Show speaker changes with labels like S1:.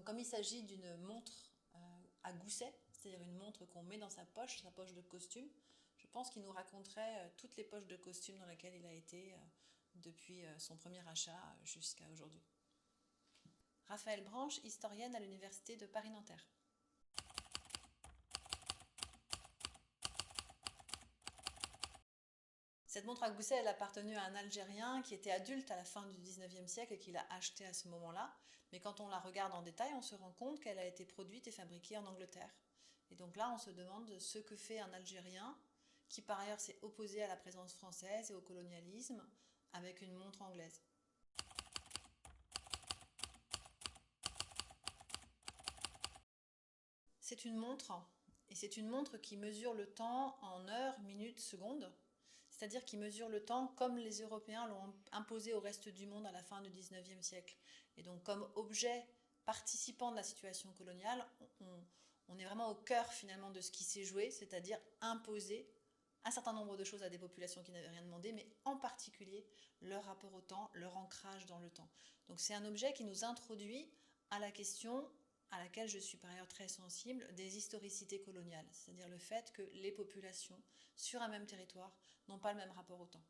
S1: Comme il s'agit d'une montre à gousset, c'est-à-dire une montre qu'on met dans sa poche de costume, je pense qu'il nous raconterait toutes les poches de costume dans lesquelles il a été depuis son premier achat jusqu'à aujourd'hui. Raphaëlle Branche, historienne à l'Université de Paris-Nanterre. Cette montre à gousset, elle appartenait à un Algérien qui était adulte à la fin du 19e siècle et qui l'a achetée à ce moment-là. Mais quand on la regarde en détail, on se rend compte qu'elle a été produite et fabriquée en Angleterre. Et donc là, on se demande ce que fait un Algérien qui par ailleurs s'est opposé à la présence française et au colonialisme avec une montre anglaise. C'est une montre, et c'est une montre qui mesure le temps en heures, minutes, secondes. C'est-à-dire qui mesure le temps comme les Européens l'ont imposé au reste du monde à la fin du 19e siècle. Et donc comme objet participant de la situation coloniale, on est vraiment au cœur finalement de ce qui s'est joué, c'est-à-dire imposer un certain nombre de choses à des populations qui n'avaient rien demandé, mais en particulier leur rapport au temps, leur ancrage dans le temps. Donc c'est un objet qui nous introduit à la question à laquelle je suis par ailleurs très sensible, des historicités coloniales, c'est-à-dire le fait que les populations sur un même territoire n'ont pas le même rapport au temps.